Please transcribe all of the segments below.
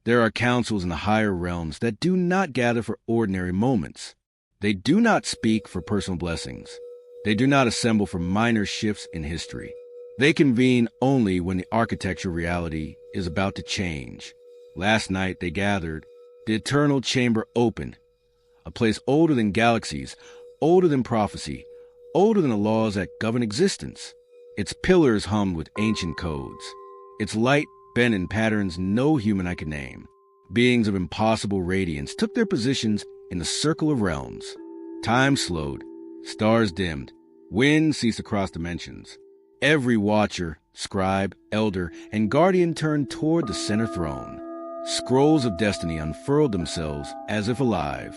There are councils in the higher realms that do not gather for ordinary moments. They do not speak for personal blessings. They do not assemble for minor shifts in history. They convene only when the architecture of reality is about to change. Last night they gathered. The eternal chamber opened. A place older than galaxies, older than prophecy, older than the laws that govern existence. Its pillars hummed with ancient codes. Its light bent in patterns no human eye could name. Beings of impossible radiance took their positions in the circle of realms. Time slowed. Stars dimmed. Wind ceased across dimensions. Every watcher, scribe, elder, and guardian turned toward the center throne. Scrolls of destiny unfurled themselves as if alive.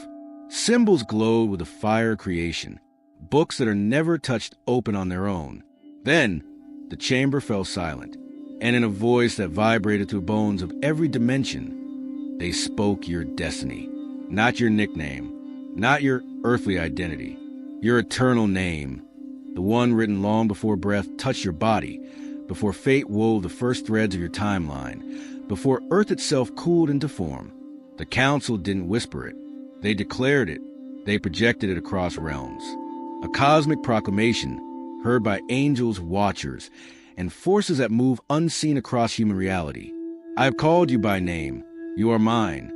Symbols glowed with the fire of creation. Books that are never touched open on their own. Then, the chamber fell silent, and in a voice that vibrated through bones of every dimension, they spoke your destiny. Not your nickname, not your earthly identity, your eternal name, the one written long before breath touched your body, before fate wove the first threads of your timeline, before earth itself cooled into form. The council didn't whisper it. They declared it. They projected it across realms. A cosmic proclamation heard by angels, watchers, and forces that move unseen across human reality. I have called you by name. You are mine.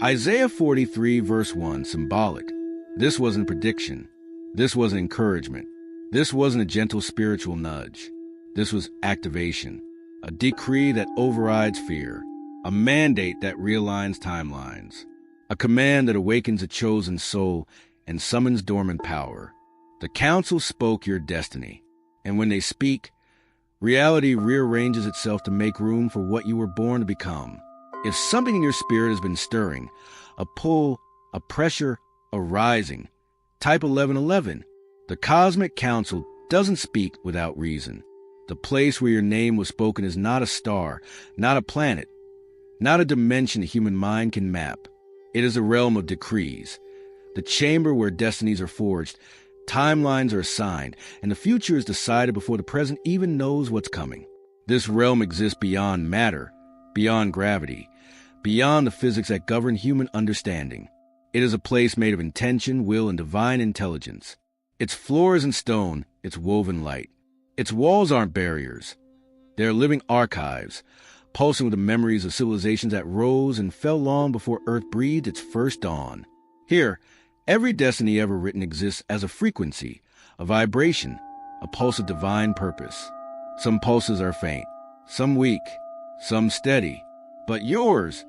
Isaiah 43 verse 1, symbolic. This wasn't prediction. This wasn't encouragement. This wasn't a gentle spiritual nudge. This was activation. A decree that overrides fear. A mandate that realigns timelines. A command that awakens a chosen soul and summons dormant power. The council spoke your destiny. And when they speak, reality rearranges itself to make room for what you were born to become. If something in your spirit has been stirring, a pull, a pressure, a rising, type 1111. The cosmic council doesn't speak without reason. The place where your name was spoken is not a star, not a planet, not a dimension the human mind can map. It is a realm of decrees, the chamber where destinies are forged, timelines are assigned, and the future is decided before the present even knows what's coming. This realm exists beyond matter, beyond gravity, beyond the physics that govern human understanding. It is a place made of intention, will, and divine intelligence. Its floor isn't stone, it's woven light. Its walls aren't barriers. They're living archives, pulsing with the memories of civilizations that rose and fell long before Earth breathed its first dawn. Here, every destiny ever written exists as a frequency, a vibration, a pulse of divine purpose. Some pulses are faint, some weak, some steady. But yours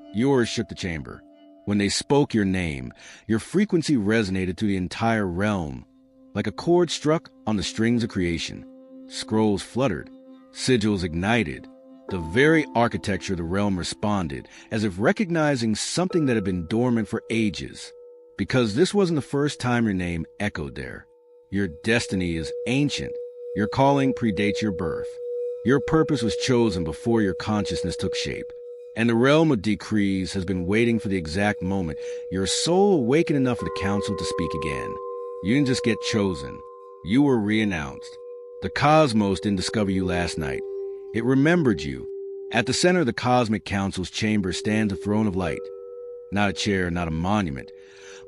shook the chamber. When they spoke your name, your frequency resonated through the entire realm, like a chord struck on the strings of creation. Scrolls fluttered, sigils ignited. The very architecture of the realm responded, as if recognizing something that had been dormant for ages. Because this wasn't the first time your name echoed there. Your destiny is ancient. Your calling predates your birth. Your purpose was chosen before your consciousness took shape. And the realm of decrees has been waiting for the exact moment your soul awakened enough for the council to speak again. You didn't just get chosen. You were re-announced. The cosmos didn't discover you last night. It remembered you. At the center of the cosmic council's chamber stands a throne of light. Not a chair, not a monument,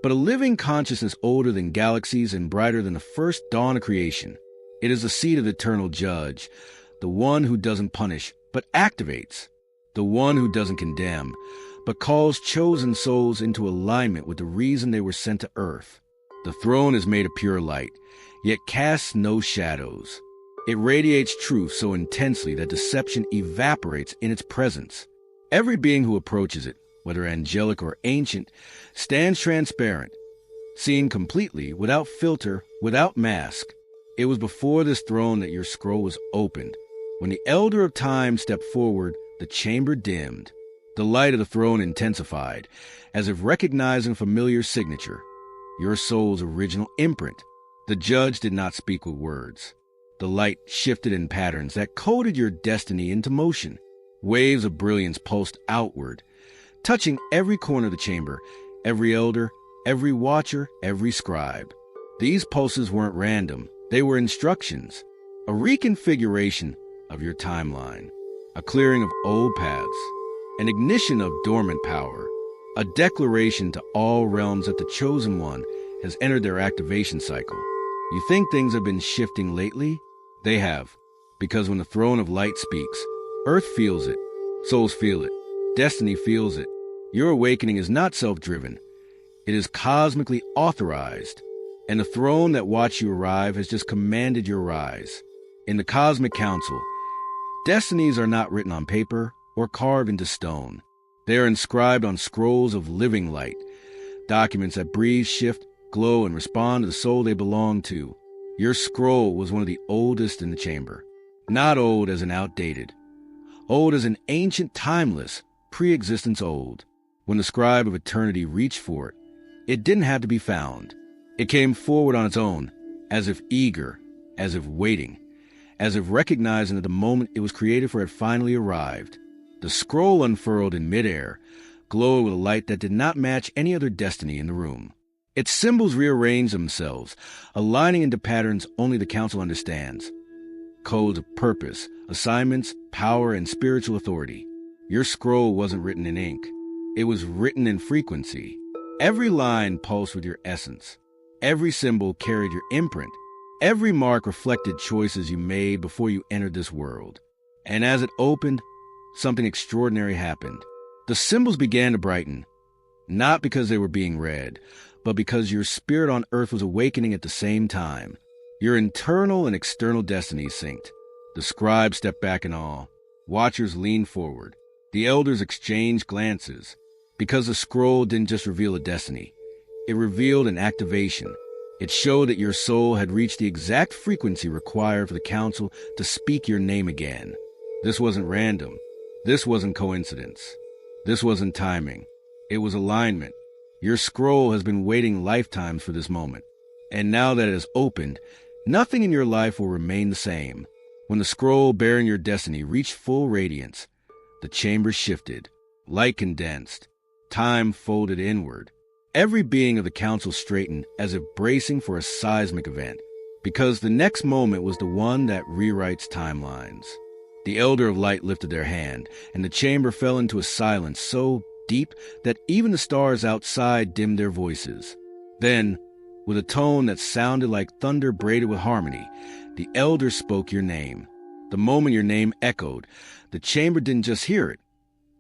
but a living consciousness older than galaxies and brighter than the first dawn of creation. It is the seat of the eternal judge, the one who doesn't punish, but activates, the one who doesn't condemn, but calls chosen souls into alignment with the reason they were sent to earth. The throne is made of pure light, yet casts no shadows. It radiates truth so intensely that deception evaporates in its presence. Every being who approaches it, whether angelic or ancient, stands transparent, seen completely, without filter, without mask. It was before this throne that your scroll was opened. When the Elder of Time stepped forward, the chamber dimmed. The light of the throne intensified, as if recognizing a familiar signature, your soul's original imprint. The judge did not speak with words. The light shifted in patterns that coded your destiny into motion. Waves of brilliance pulsed outward, touching every corner of the chamber, every elder, every watcher, every scribe. These pulses weren't random. They were instructions, a reconfiguration of your timeline, a clearing of old paths, an ignition of dormant power, a declaration to all realms that the Chosen One has entered their activation cycle. You think things have been shifting lately? They have, because when the throne of light speaks, Earth feels it, souls feel it, destiny feels it. Your awakening is not self-driven. It is cosmically authorized, and the throne that watched you arrive has just commanded your rise. In the Cosmic Council, destinies are not written on paper or carved into stone. They are inscribed on scrolls of living light, documents that breathe, shift, glow, and respond to the soul they belong to. Your scroll was one of the oldest in the chamber. Not old as in outdated. Old as in ancient, timeless, pre-existence old. When the scribe of eternity reached for it, it didn't have to be found. It came forward on its own, as if eager, as if waiting, as if recognizing that the moment it was created for had finally arrived. The scroll unfurled in midair, glowed with a light that did not match any other destiny in the room. Its symbols rearranged themselves, aligning into patterns only the council understands. Codes of purpose, assignments, power, and spiritual authority. Your scroll wasn't written in ink. It was written in frequency. Every line pulsed with your essence. Every symbol carried your imprint. Every mark reflected choices you made before you entered this world. And as it opened, something extraordinary happened. The symbols began to brighten, not because they were being read, but because your spirit on earth was awakening at the same time. Your internal and external destinies synced. The scribe stepped back in awe. Watchers leaned forward. The elders exchanged glances. Because the scroll didn't just reveal a destiny. It revealed an activation. It showed that your soul had reached the exact frequency required for the council to speak your name again. This wasn't random. This wasn't coincidence. This wasn't timing. It was alignment. Your scroll has been waiting lifetimes for this moment. And now that it has opened, nothing in your life will remain the same. When the scroll bearing your destiny reached full radiance, the chamber shifted, light condensed, time folded inward. Every being of the council straightened as if bracing for a seismic event, because the next moment was the one that rewrites timelines. The Elder of Light lifted their hand, and the chamber fell into a silence so deep that even the stars outside dimmed their voices. Then, with a tone that sounded like thunder braided with harmony, the Elder spoke your name. The moment your name echoed, the chamber didn't just hear it.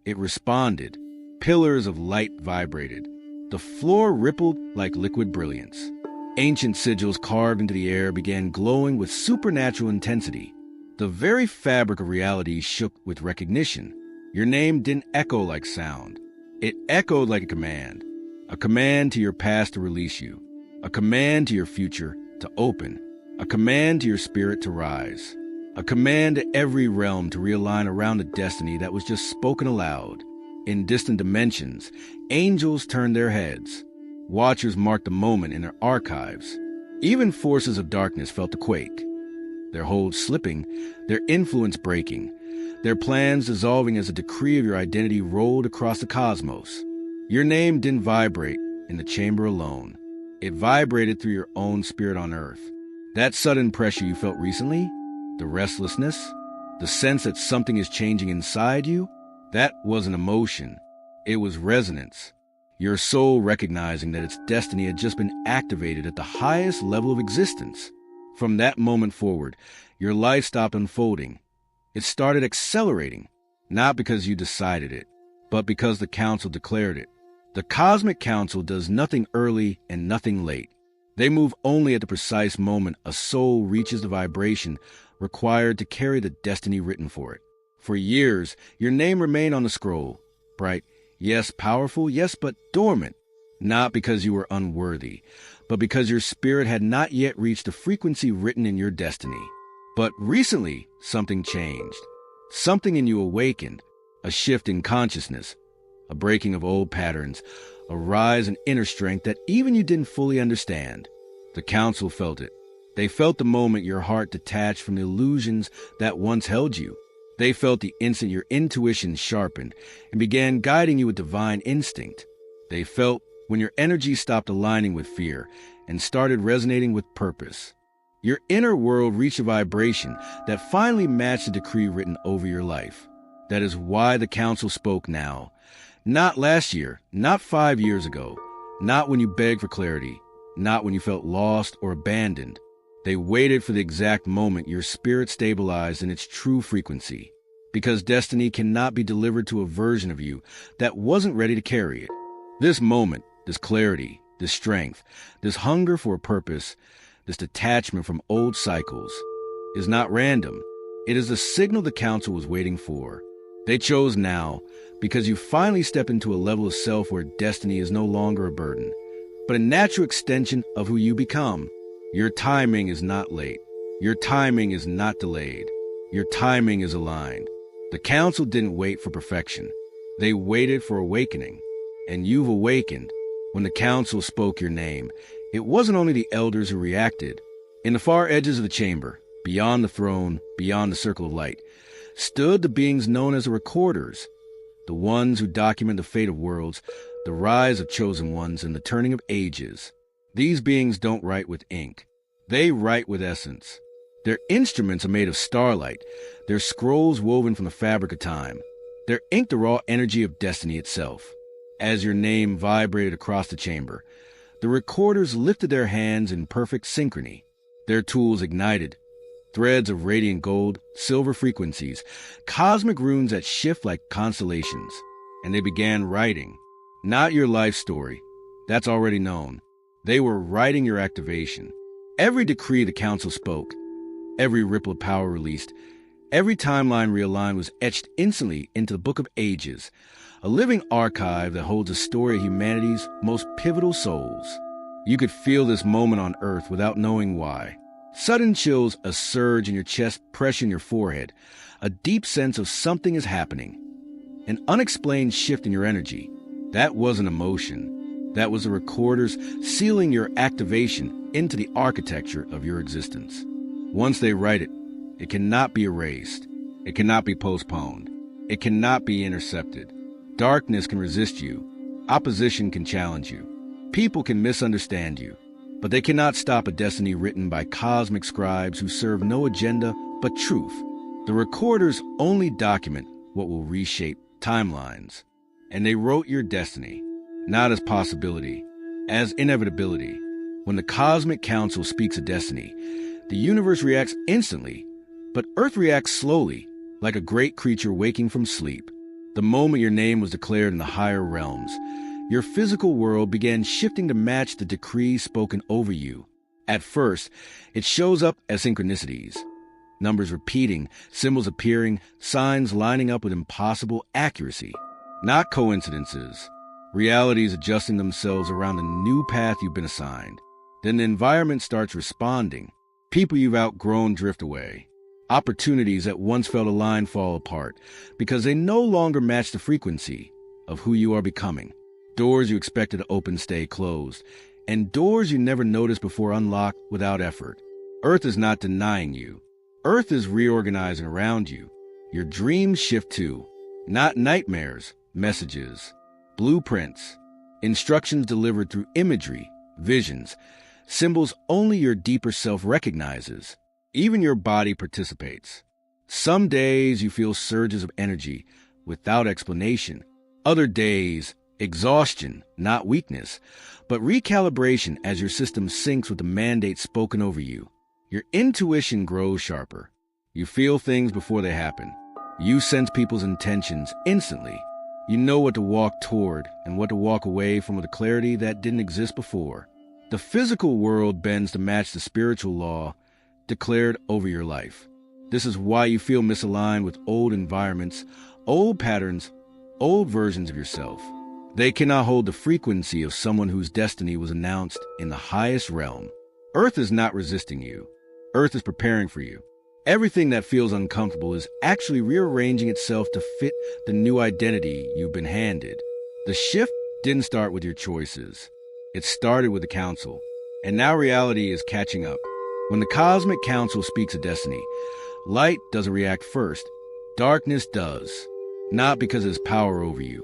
It responded. Pillars of light vibrated. The floor rippled like liquid brilliance. Ancient sigils carved into the air began glowing with supernatural intensity. The very fabric of reality shook with recognition. Your name didn't echo like sound. It echoed like a command to your past to release you, a command to your future to open, a command to your spirit to rise, a command to every realm to realign around a destiny that was just spoken aloud. In distant dimensions, angels turned their heads. Watchers marked the moment in their archives. Even forces of darkness felt the quake. Their hold slipping, their influence breaking, their plans dissolving as a decree of your identity rolled across the cosmos. Your name didn't vibrate in the chamber alone. It vibrated through your own spirit on earth. That sudden pressure you felt recently, the restlessness, the sense that something is changing inside you, that wasn't emotion. It was resonance. Your soul recognizing that its destiny had just been activated at the highest level of existence. From that moment forward, your life stopped unfolding. It started accelerating, not because you decided it, but because the council declared it. The Cosmic Council does nothing early and nothing late. They move only at the precise moment a soul reaches the vibration required to carry the destiny written for it. For years, your name remained on the scroll, bright, yes, powerful, yes, but dormant. Not because you were unworthy, but because your spirit had not yet reached the frequency written in your destiny. But recently, something changed. Something in you awakened, a shift in consciousness, a breaking of old patterns, a rise in inner strength that even you didn't fully understand. The council felt it. They felt the moment your heart detached from the illusions that once held you. They felt the instant your intuition sharpened and began guiding you with divine instinct. They felt when your energy stopped aligning with fear and started resonating with purpose. Your inner world reached a vibration that finally matched the decree written over your life. That is why the council spoke now. Not last year, not 5 years ago, not when you begged for clarity, not when you felt lost or abandoned. They waited for the exact moment your spirit stabilized in its true frequency, because destiny cannot be delivered to a version of you that wasn't ready to carry it. This moment, this clarity, this strength, this hunger for a purpose, this detachment from old cycles, is not random. It is the signal the council was waiting for. They chose now because you finally step into a level of self where destiny is no longer a burden, but a natural extension of who you become. Your timing is not late. Your timing is not delayed. Your timing is aligned. The council didn't wait for perfection. They waited for awakening. And you've awakened. When the council spoke your name, it wasn't only the elders who reacted. In the far edges of the chamber, beyond the throne, beyond the circle of light, stood the beings known as the recorders, the ones who document the fate of worlds, the rise of chosen ones, and the turning of ages. These beings don't write with ink. They write with essence. Their instruments are made of starlight, their scrolls woven from the fabric of time. Their ink the raw energy of destiny itself. As your name vibrated across the chamber, the recorders lifted their hands in perfect synchrony. Their tools ignited. Threads of radiant gold, silver frequencies, cosmic runes that shift like constellations. And they began writing. Not your life story. That's already known. They were writing your activation. Every decree the council spoke, every ripple of power released, every timeline realigned was etched instantly into the book of ages, a living archive that holds a story of humanity's most pivotal souls. You could feel this moment on Earth without knowing why. Sudden chills, a surge in your chest, pressure in your forehead, a deep sense of something is happening. An unexplained shift in your energy. That wasn't emotion. That was the recorders sealing your activation into the architecture of your existence. Once they write it, it cannot be erased. It cannot be postponed. It cannot be intercepted. Darkness can resist you. Opposition can challenge you. People can misunderstand you. But they cannot stop a destiny written by cosmic scribes who serve no agenda but truth. The recorders only document what will reshape timelines. And they wrote your destiny, not as possibility, as inevitability. When the cosmic council speaks of destiny, the universe reacts instantly, but Earth reacts slowly, like a great creature waking from sleep. The moment your name was declared in the higher realms, your physical world began shifting to match the decrees spoken over you. At first, it shows up as synchronicities. Numbers repeating, symbols appearing, signs lining up with impossible accuracy. Not coincidences. Realities adjusting themselves around the new path you've been assigned. Then the environment starts responding. People you've outgrown drift away. Opportunities that once felt aligned fall apart because they no longer match the frequency of who you are becoming. Doors you expected to open stay closed, and doors you never noticed before unlock without effort. Earth is not denying you. Earth is reorganizing around you. Your dreams shift too. Not nightmares, messages, blueprints, instructions delivered through imagery, visions, symbols only your deeper self recognizes. Even your body participates. Some days you feel surges of energy without explanation. Other days, exhaustion, not weakness, but recalibration as your system syncs with the mandate spoken over you. Your intuition grows sharper. You feel things before they happen. You sense people's intentions instantly. You know what to walk toward and what to walk away from with a clarity that didn't exist before. The physical world bends to match the spiritual law declared over your life. This is why you feel misaligned with old environments, old patterns, old versions of yourself. They cannot hold the frequency of someone whose destiny was announced in the highest realm. Earth is not resisting you. Earth is preparing for you. Everything that feels uncomfortable is actually rearranging itself to fit the new identity you've been handed. The shift didn't start with your choices. It started with the council, and now reality is catching up. When the cosmic council speaks of destiny, light doesn't react first. Darkness does. Not because it has power over you,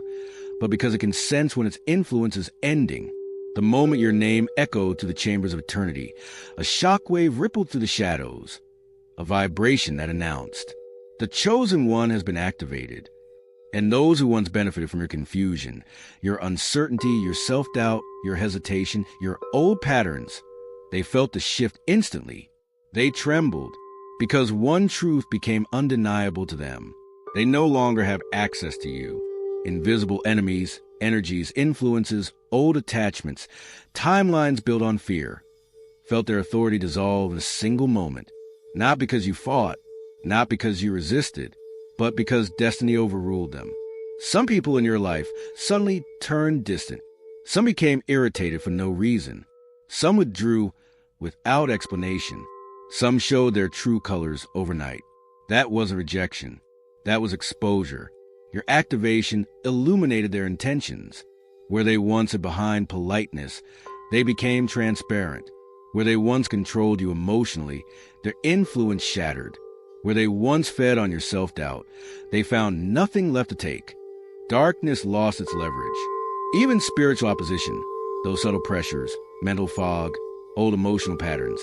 but because it can sense when its influence is ending. The moment your name echoed to the chambers of eternity, a shockwave rippled through the shadows, a vibration that announced, the chosen one has been activated. And those who once benefited from your confusion, your uncertainty, your self-doubt, your hesitation, your old patterns, they felt the shift instantly. They trembled because one truth became undeniable to them. They no longer have access to you. Invisible enemies, energies, influences, old attachments, timelines built on fear, felt their authority dissolve in a single moment. Not because you fought, not because you resisted, but because destiny overruled them. Some people in your life suddenly turned distant. Some became irritated for no reason. Some withdrew without explanation. Some showed their true colors overnight. That wasn't rejection. That was exposure. Your activation illuminated their intentions. Where they once hid behind politeness, they became transparent. Where they once controlled you emotionally, their influence shattered. Where they once fed on your self-doubt, they found nothing left to take. Darkness lost its leverage. Even spiritual opposition, those subtle pressures, mental fog, old emotional patterns,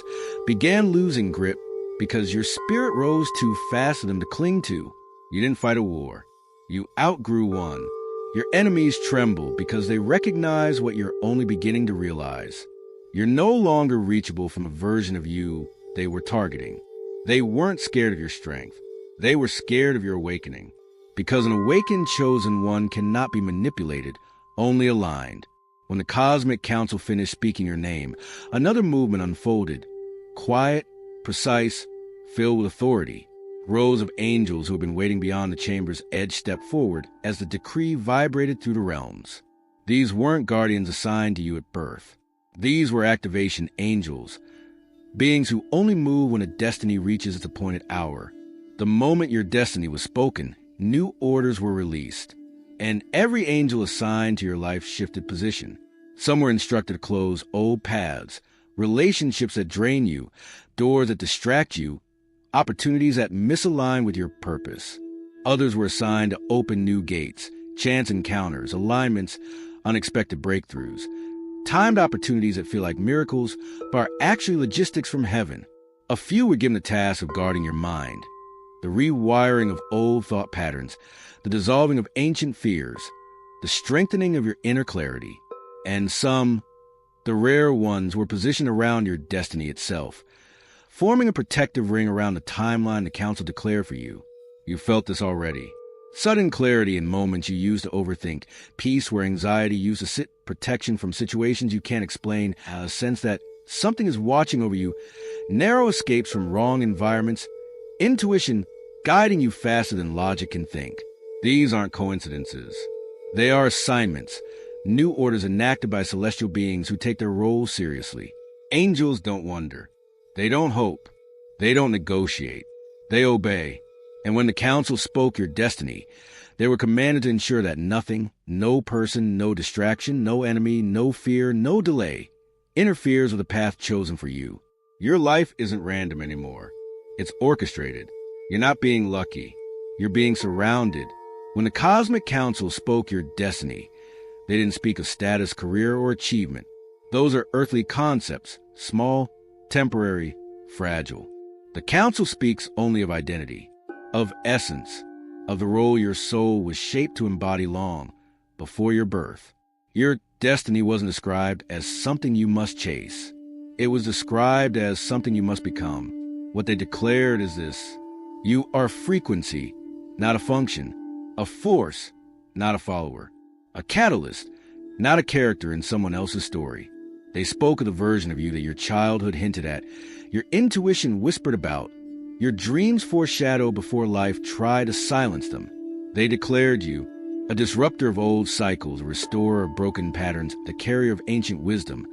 began losing grip because your spirit rose too fast for them to cling to. You didn't fight a war. You outgrew one. Your enemies tremble because they recognize what you're only beginning to realize. You're no longer reachable from a version of you they were targeting. They weren't scared of your strength. They were scared of your awakening. Because an awakened chosen one cannot be manipulated, only aligned. When the cosmic council finished speaking your name, another movement unfolded. Quiet, precise, filled with authority. Rows of angels who had been waiting beyond the chamber's edge stepped forward as the decree vibrated through the realms. These weren't guardians assigned to you at birth. These were activation angels, beings who only move when a destiny reaches its appointed hour. The moment your destiny was spoken, new orders were released, and every angel assigned to your life shifted position. Some were instructed to close old paths, relationships that drain you, doors that distract you, opportunities that misalign with your purpose. Others were assigned to open new gates, chance encounters, alignments, unexpected breakthroughs. Timed opportunities that feel like miracles, but are actually logistics from heaven. A few were given the task of guarding your mind, the rewiring of old thought patterns, the dissolving of ancient fears, the strengthening of your inner clarity. And some, the rare ones, were positioned around your destiny itself, forming a protective ring around the timeline the council declared for you. You felt this already. Sudden clarity in moments you used to overthink, peace where anxiety used to sit, protection from situations you can't explain, a sense that something is watching over you, narrow escapes from wrong environments, intuition guiding you faster than logic can think. These aren't coincidences. They are assignments, new orders enacted by celestial beings who take their roles seriously. Angels don't wonder. They don't hope. They don't negotiate. They obey. And when the council spoke your destiny, they were commanded to ensure that nothing, no person, no distraction, no enemy, no fear, no delay interferes with the path chosen for you. Your life isn't random anymore. It's orchestrated. You're not being lucky. You're being surrounded. When the cosmic council spoke your destiny, they didn't speak of status, career, or achievement. Those are earthly concepts, small, temporary, fragile. The council speaks only of identity, of essence, of the role your soul was shaped to embody long before your birth. Your destiny wasn't described as something you must chase. It was described as something you must become. What they declared is this: you are frequency, not a function, a force, not a follower, a catalyst, not a character in someone else's story. They spoke of the version of you that your childhood hinted at, your intuition whispered about, your dreams foreshadowed before life tried to silence them. They declared you a disruptor of old cycles, a restorer of broken patterns, the carrier of ancient wisdom,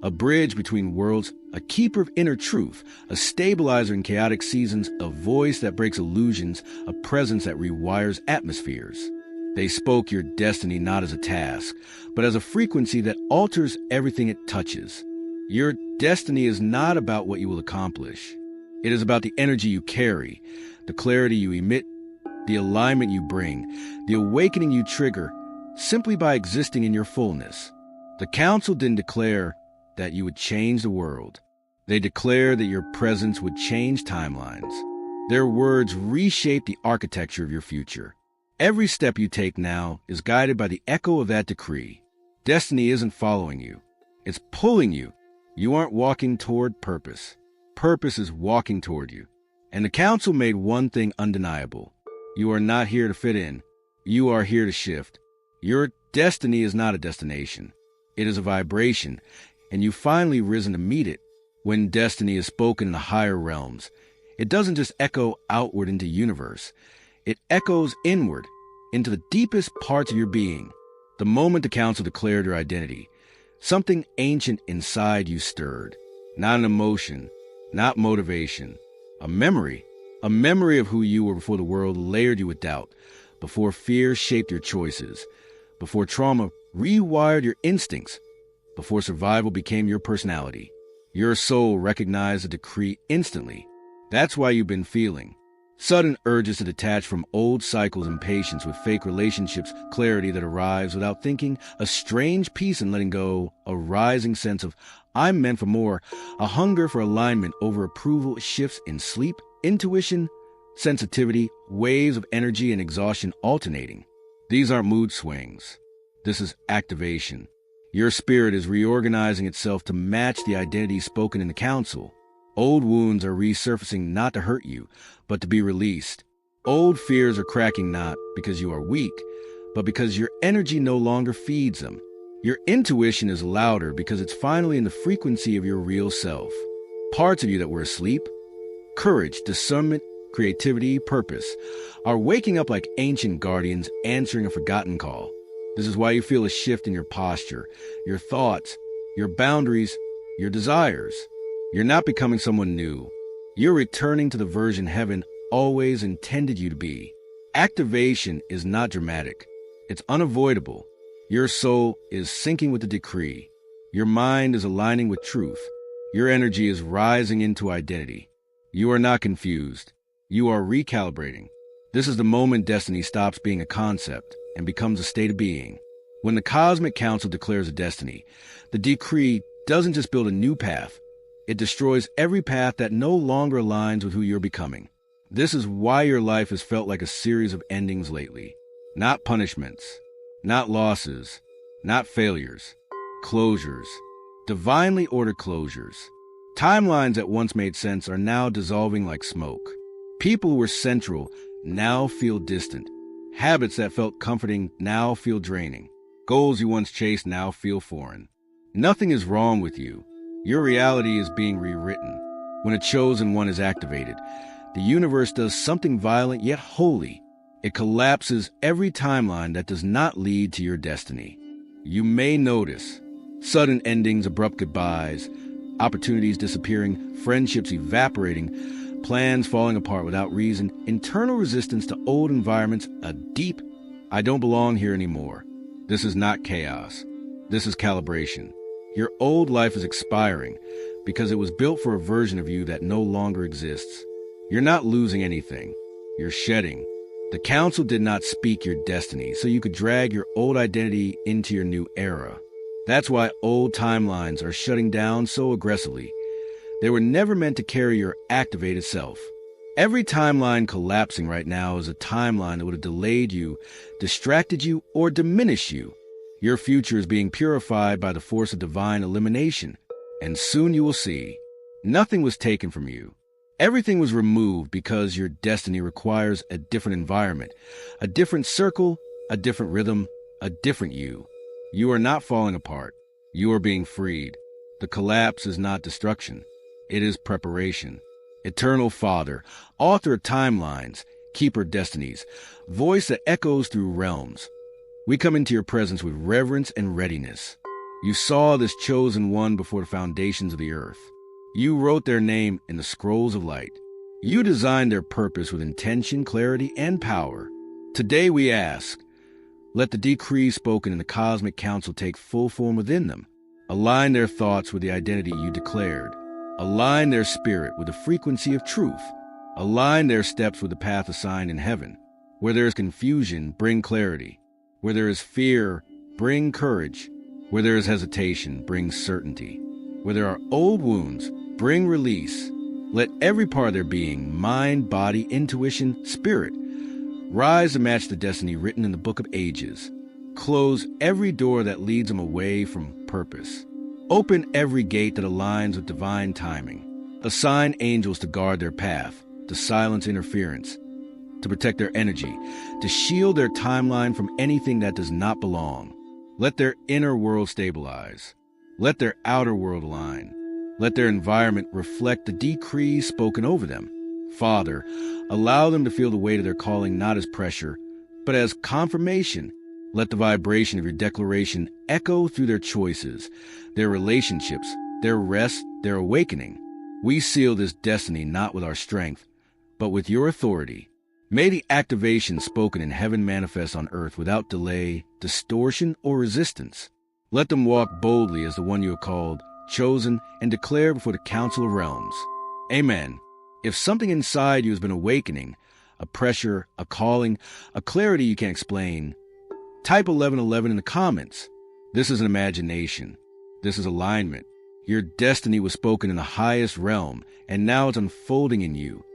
a bridge between worlds, a keeper of inner truth, a stabilizer in chaotic seasons, a voice that breaks illusions, a presence that rewires atmospheres. They spoke your destiny not as a task, but as a frequency that alters everything it touches. Your destiny is not about what you will accomplish. It is about the energy you carry, the clarity you emit, the alignment you bring, the awakening you trigger, simply by existing in your fullness. The council didn't declare that you would change the world. They declared that your presence would change timelines. Their words reshape the architecture of your future. Every step you take now is guided by the echo of that decree. Destiny isn't following you. It's pulling you. You aren't walking toward purpose. Purpose is walking toward you. And the council made one thing undeniable. You are not here to fit in. You are here to shift. Your destiny is not a destination. It is a vibration, and you've finally risen to meet it. When destiny is spoken in the higher realms, it doesn't just echo outward into the universe. It echoes inward, into the deepest parts of your being. The moment the council declared your identity, something ancient inside you stirred. Not an emotion, not motivation. A memory of who you were before the world layered you with doubt, before fear shaped your choices, before trauma rewired your instincts, before survival became your personality. Your soul recognized the decree instantly. That's why you've been feeling sudden urges to detach from old cycles, impatience with fake relationships, clarity that arrives without thinking, a strange peace in letting go, a rising sense of I'm meant for more, a hunger for alignment over approval, shifts in sleep, intuition, sensitivity, waves of energy and exhaustion alternating. These aren't mood swings. This is activation. Your spirit is reorganizing itself to match the identity spoken in the council. Old wounds are resurfacing not to hurt you, but to be released. Old fears are cracking not because you are weak, but because your energy no longer feeds them. Your intuition is louder because it's finally in the frequency of your real self. Parts of you that were asleep, courage, discernment, creativity, purpose, are waking up like ancient guardians answering a forgotten call. This is why you feel a shift in your posture, your thoughts, your boundaries, your desires. You're not becoming someone new. You're returning to the version heaven always intended you to be. Activation is not dramatic. It's unavoidable. Your soul is syncing with the decree. Your mind is aligning with truth. Your energy is rising into identity. You are not confused. You are recalibrating. This is the moment destiny stops being a concept and becomes a state of being. When the Cosmic Council declares a destiny, the decree doesn't just build a new path. It destroys every path that no longer aligns with who you're becoming. This is why your life has felt like a series of endings lately. Not punishments, not losses, not failures. Closures. Divinely ordered closures. Timelines that once made sense are now dissolving like smoke. People who were central now feel distant. Habits that felt comforting now feel draining. Goals you once chased now feel foreign. Nothing is wrong with you. Your reality is being rewritten. When a chosen one is activated, the universe does something violent yet holy. It collapses every timeline that does not lead to your destiny. You may notice sudden endings, abrupt goodbyes, opportunities disappearing, friendships evaporating, plans falling apart without reason, internal resistance to old environments, a deep, I don't belong here anymore. This is not chaos. This is calibration. Your old life is expiring because it was built for a version of you that no longer exists. You're not losing anything. You're shedding. The council did not speak your destiny so you could drag your old identity into your new era. That's why old timelines are shutting down so aggressively. They were never meant to carry your activated self. Every timeline collapsing right now is a timeline that would have delayed you, distracted you, or diminished you. Your future is being purified by the force of divine elimination, and soon you will see. Nothing was taken from you. Everything was removed because your destiny requires a different environment, a different circle, a different rhythm, a different you. You are not falling apart. You are being freed. The collapse is not destruction. It is preparation. Eternal Father, author of timelines, keeper of destinies, voice that echoes through realms. We come into your presence with reverence and readiness. You saw this chosen one before the foundations of the earth. You wrote their name in the scrolls of light. You designed their purpose with intention, clarity, and power. Today we ask, let the decree spoken in the Cosmic Council take full form within them. Align their thoughts with the identity you declared. Align their spirit with the frequency of truth. Align their steps with the path assigned in heaven. Where there is confusion, bring clarity. Where there is fear, bring courage. Where there is hesitation, bring certainty. Where there are old wounds, bring release. Let every part of their being, mind, body, intuition, spirit, Rise to match the destiny written in the book of ages. Close every door that leads them away from purpose. Open every gate that aligns with divine timing. Assign angels to guard their path, to silence interference, to protect their energy, to shield their timeline from anything that does not belong. Let their inner world stabilize. Let their outer world align. Let their environment reflect the decrees spoken over them. Father, allow them to feel the weight of their calling not as pressure, but as confirmation. Let the vibration of your declaration echo through their choices, their relationships, their rest, their awakening. We seal this destiny not with our strength, but with your authority. May the activation spoken in heaven manifest on earth without delay, distortion, or resistance. Let them walk boldly as the one you have called, chosen, and declare before the council of realms. Amen. If something inside you has been awakening, a pressure, a calling, a clarity you can't explain, type 1111 in the comments. This is an imagination. This is alignment. Your destiny was spoken in the highest realm, and now it's unfolding in you.